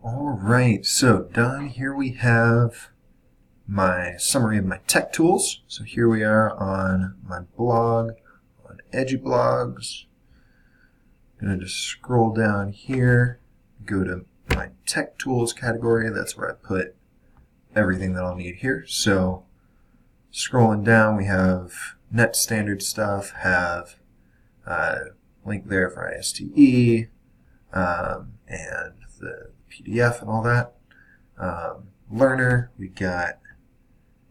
All right, so down here we have my summary of my tech tools. So here we are on my blog, on EduBlogs. I'm going to just scroll down here, go to my tech tools category. That's where I put everything that I'll need here. So scrolling down, we have net standard stuff, have link there for ISTE, and the PDF and all that. Learner, we got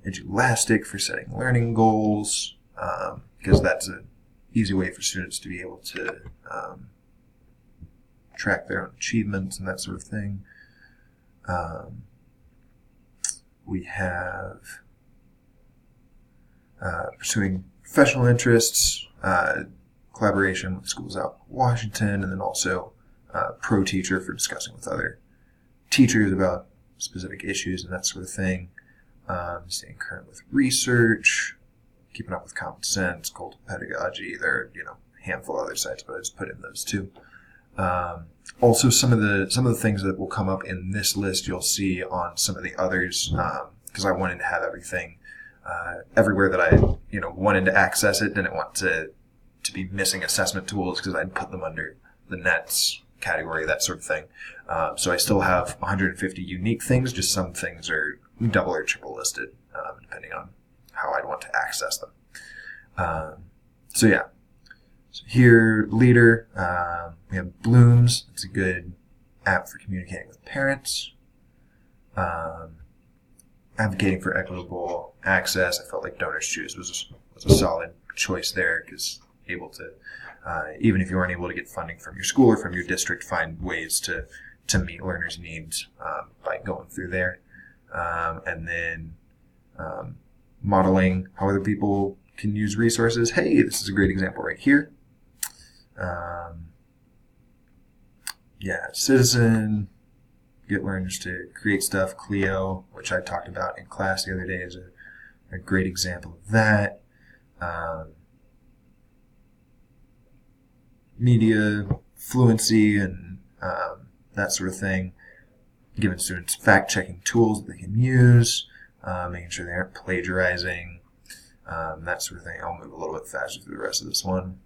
Edulastic for setting learning goals, because that's an easy way for students to be able to track their own achievements and that sort of thing. We have pursuing professional interests, collaboration with schools out in Washington, and then also ProTeacher for discussing with other teachers about specific issues and that sort of thing. Staying current with research, keeping up with Common Sense, Cult of Pedagogy. There are a handful of other sites, but I just put in those two. Also, some of the things that will come up in this list you'll see on some of the others, because I wanted to have everything everywhere that I wanted to access it. Didn't want to be missing assessment tools because I'd put them under the NETS category, that sort of thing. So I still have 150 unique things, just some things are double or triple listed, depending on how I'd want to access them. So yeah. So here, Leader, we have Blooms. It's a good app for communicating with parents. Advocating for equitable access. I felt like Donors Choose was a solid choice there, because able to, even if you weren't able to get funding from your school or from your district, find ways to meet learners' needs by going through there. And then modeling how other people can use resources. Hey, this is a great example right here. Citizen, get learners to create stuff. Clio, which I talked about in class the other day, is a great example of that. Media fluency and that sort of thing. Giving students fact-checking tools that they can use, making sure they aren't plagiarizing, that sort of thing. I'll move a little bit faster through the rest of this one.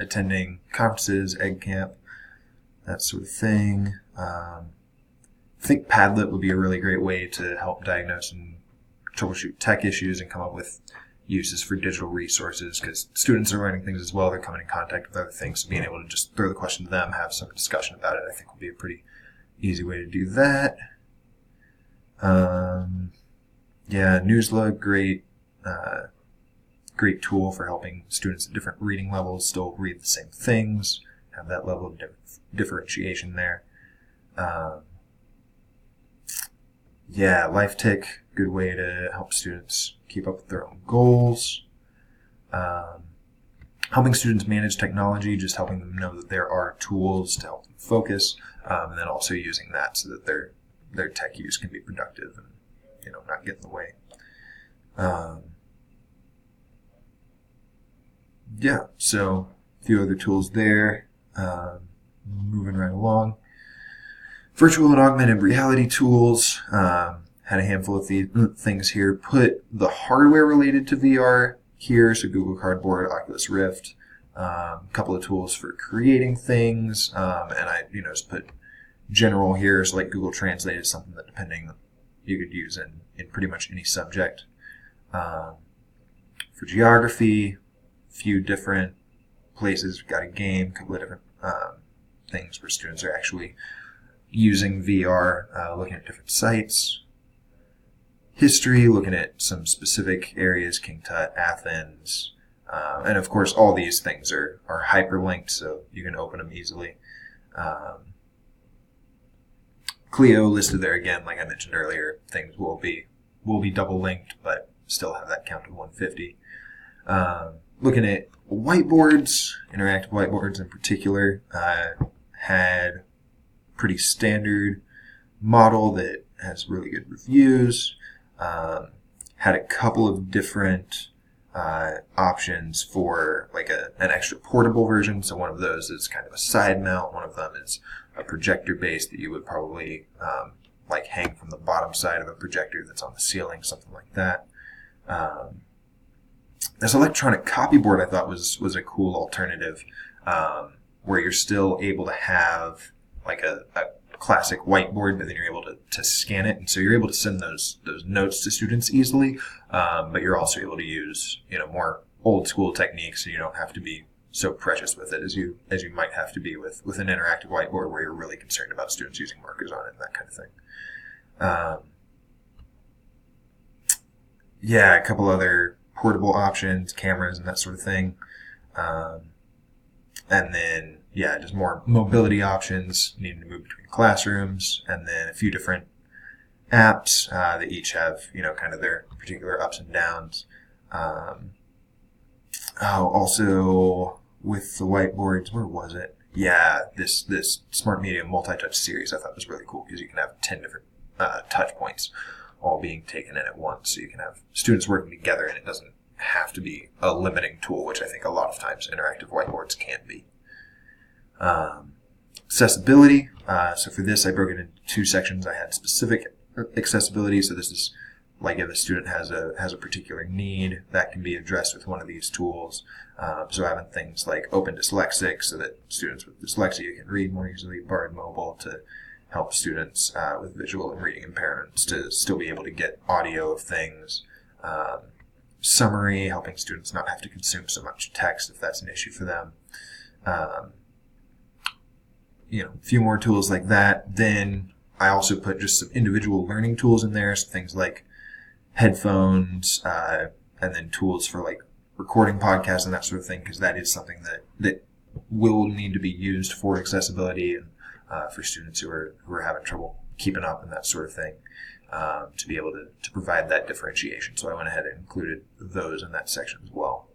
Attending conferences, Egg Camp, that sort of thing. I think Padlet would be a really great way to help diagnose and troubleshoot tech issues and come up with uses for digital resources, because students are learning things as well. They're coming in contact with other things, so being able to just throw the question to them, have some discussion about it, I think would be a pretty easy way to do that. Newsla, great tool for helping students at different reading levels still read the same things, have that level of differentiation there. LifeTick, good way to help students keep up with their own goals. Helping students manage technology, just helping them know that there are tools to help them focus, and then also using that so that their tech use can be productive and not get in the way. So a few other tools there. Moving right along. Virtual and augmented reality tools. Had a handful of things here. Put the hardware related to VR here, so Google Cardboard, Oculus Rift, a couple of tools for creating things, and I just put general here, so like Google Translate is something that depending you could use in pretty much any subject. For geography, a few different places. We've got a game, a couple of different things where students are actually using VR, looking at different sites. History, looking at some specific areas, King Tut, Athens, and of course all these things are hyperlinked, so you can open them easily. Clio listed there again, like I mentioned earlier, things will be double linked, but still have that count of 150. Looking at whiteboards, interactive whiteboards in particular, had pretty standard model that has really good reviews. Had a couple of different options for like an extra portable version. So one of those is kind of a side mount. One of them is a projector base that you would probably like hang from the bottom side of a projector that's on the ceiling, something like that. This electronic copyboard I thought was a cool alternative, where you're still able to have like a classic whiteboard, but then you're able to scan it, and so you're able to send those notes to students easily. But you're also able to use more old school techniques, so you don't have to be so precious with it as you might have to be with an interactive whiteboard, where you're really concerned about students using markers on it and that kind of thing. Yeah, a couple other portable options, cameras and that sort of thing. And then, yeah, just more mobility options, needing to move between classrooms, and then a few different apps that each have, kind of their particular ups and downs. Also with the whiteboards, where was it? Yeah, this Smart Media multi-touch series I thought was really cool, because you can have 10 different touch points all being taken in at once. So you can have students working together, and it doesn't have to be a limiting tool, which I think a lot of times interactive whiteboards can be. Accessibility. So for this, I broke it into two sections. I had specific accessibility. So this is like if a student has a particular need that can be addressed with one of these tools. So having things like Open Dyslexic, so that students with dyslexia can read more easily, Bard Mobile to help students with visual and reading impairments to still be able to get audio of things. Summary, helping students not have to consume so much text if that's an issue for them. A few more tools like that. Then I also put just some individual learning tools in there, so things like headphones, and then tools for like recording podcasts and that sort of thing, because that is something that will need to be used for accessibility and for students who are having trouble keeping up and that sort of thing, to be able to provide that differentiation. So I went ahead and included those in that section as well.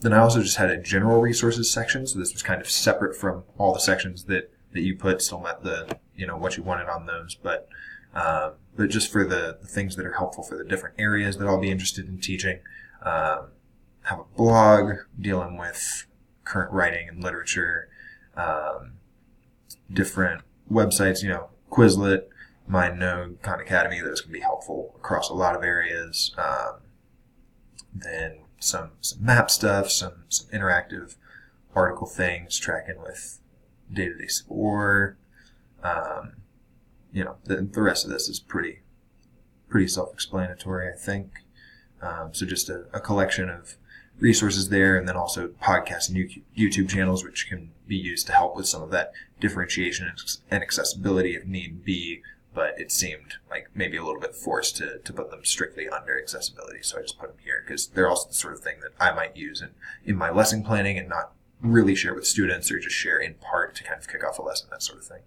Then I also just had a general resources section, so this was kind of separate from all the sections that you put, still met the what you wanted on those, but just for the things that are helpful for the different areas that I'll be interested in teaching. Have a blog dealing with current writing and literature, different websites, Quizlet, MindNode, Khan Academy, those can be helpful across a lot of areas. Then some map stuff, some interactive article things, tracking with day-to-day score. The rest of this is pretty self-explanatory, I think. So just a collection of resources there, and then also podcasts and YouTube channels, which can be used to help with some of that differentiation and accessibility if need be, but it seemed like maybe a little bit forced to put them strictly under accessibility. So I just put them here because they're also the sort of thing that I might use in my lesson planning and not really share with students, or just share in part to kind of kick off a lesson, that sort of thing.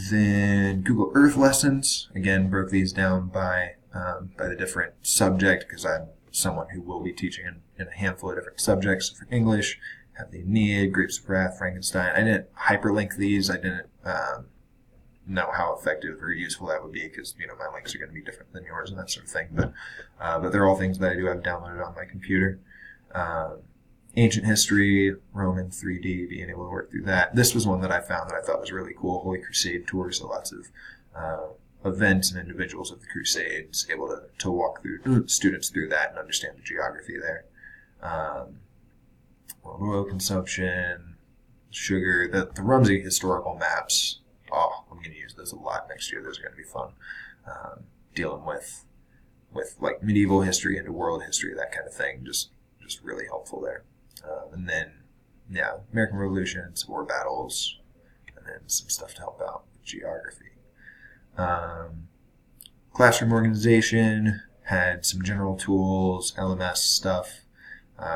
Then Google Earth lessons, again, broke these down by the different subject, because I'm someone who will be teaching in a handful of different subjects. For English, have the Aeneid, Grapes of Wrath, Frankenstein. I didn't hyperlink these. I didn't know how effective or useful that would be, because my links are going to be different than yours and that sort of thing. But they're all things that I do have downloaded on my computer. Ancient history, Roman 3D, being able to work through that. This was one that I found that I thought was really cool. Holy Crusade tours, so lots of events and individuals of the Crusades, able to walk through students through that and understand the geography there. World oil consumption, sugar, the Rumsey historical maps. Oh, I'm going to use those a lot next year. Those are going to be fun. Dealing with like medieval history into world history, that kind of thing. Just really helpful there. And then, American Revolution, some war battles, and then some stuff to help out with geography. Classroom organization, had some general tools, LMS stuff,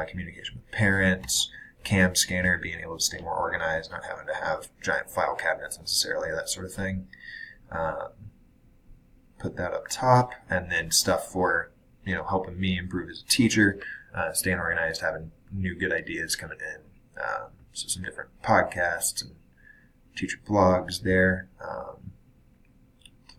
communication with parents, CAM scanner, being able to stay more organized, not having to have giant file cabinets necessarily, that sort of thing. Put that up top, and then stuff for, helping me improve as a teacher, staying organized, having new good ideas coming in. So some different podcasts and teacher blogs there.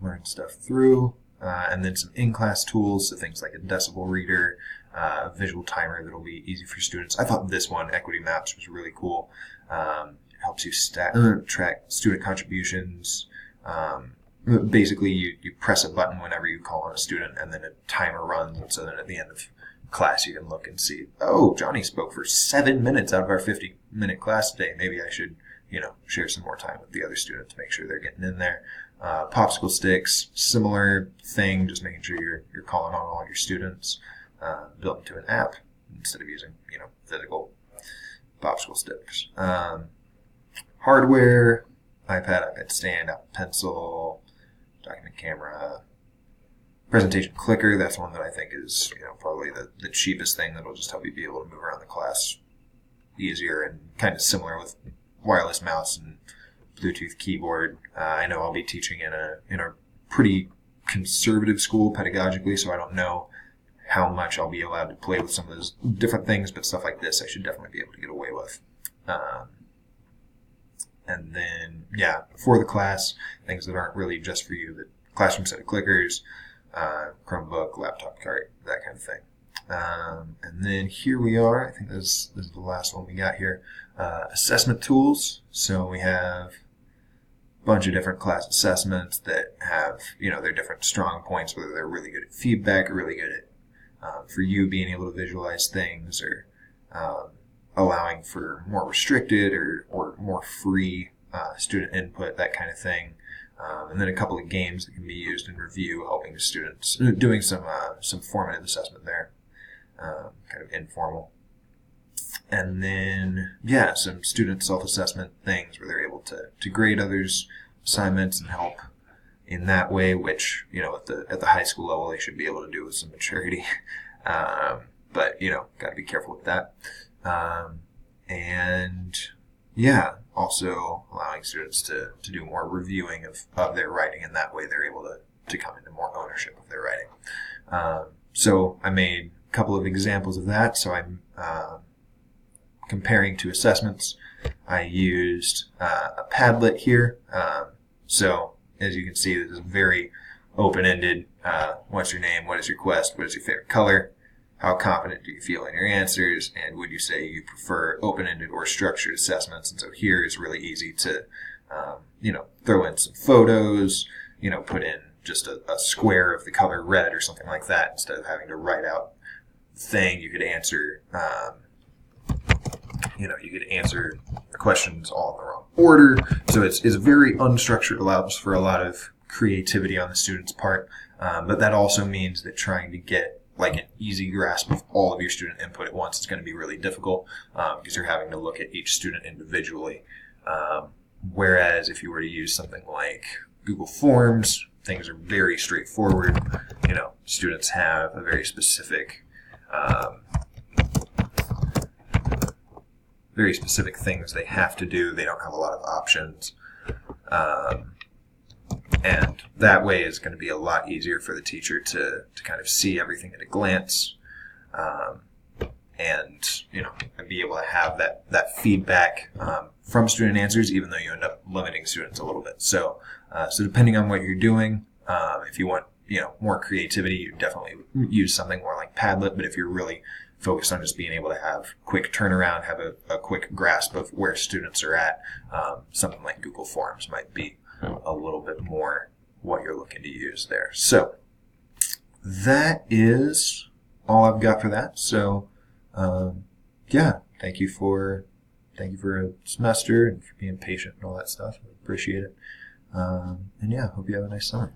Learn stuff through. and then some in-class tools, so things like a decibel reader, a visual timer that'll be easy for students. I thought this one, Equity Maps, was really cool. It helps you track student contributions. Basically, you press a button whenever you call on a student, and then a timer runs, and so then at the end of class you can look and see, oh, Johnny spoke for 7 minutes out of our 50-minute class today. Maybe I should, share some more time with the other student to make sure they're getting in there. Popsicle sticks, similar thing, just making sure you're calling on all your students, built into an app instead of using, physical popsicle sticks. Hardware, iPad stand, Apple Pencil, document camera, presentation clicker. That's one that I think is, probably the cheapest thing that'll just help you be able to move around the class easier, and kind of similar with wireless mouse and Bluetooth keyboard. I know I'll be teaching in a pretty conservative school pedagogically, so I don't know how much I'll be allowed to play with some of those different things, but stuff like this I should definitely be able to get away with. And then, for the class, things that aren't really just for you, the classroom set of clickers, Chromebook, laptop cart, that kind of thing. And then here we are. I think this is the last one we got here. Assessment tools. So we have a bunch of different class assessments that have, their different strong points, whether they're really good at feedback or really good at, for you being able to visualize things, or allowing for more restricted or more free student input, that kind of thing. And then a couple of games that can be used in review, helping the students, doing some formative assessment there, kind of informal. And then, some student self-assessment things where they're able to grade others' assignments and help in that way, which, at the high school level they should be able to do with some maturity. But, got to be careful with that. Also allowing students to do more reviewing of their writing, and that way they're able to come into more ownership of their writing. So I made a couple of examples of that. So I'm comparing two assessments. I used a Padlet here. So as you can see, this is very open-ended. What's your name? What is your quest? What is your favorite color? How confident do you feel in your answers? And would you say you prefer open-ended or structured assessments? And so here is really easy to, throw in some photos, put in just a square of the color red or something like that, instead of having to write out the thing. You could answer, the questions all in the wrong order. So it's very unstructured, allows for a lot of creativity on the student's part. But that also means that trying to get like an easy grasp of all of your student input at once is going to be really difficult, because you're having to look at each student individually. Whereas if you were to use something like Google Forms, things are very straightforward. Students have a very specific things they have to do. They don't have a lot of options. And that way is going to be a lot easier for the teacher to kind of see everything at a glance, and be able to have that feedback from student answers, even though you end up limiting students a little bit. So depending on what you're doing, if you want more creativity, you definitely use something more like Padlet. But if you're really focused on just being able to have quick turnaround, have a quick grasp of where students are at, something like Google Forms might be a little bit more what you're looking to use there. So that is all I've got for that. So thank you for a semester and for being patient and all that stuff. I appreciate it. Hope you have a nice summer.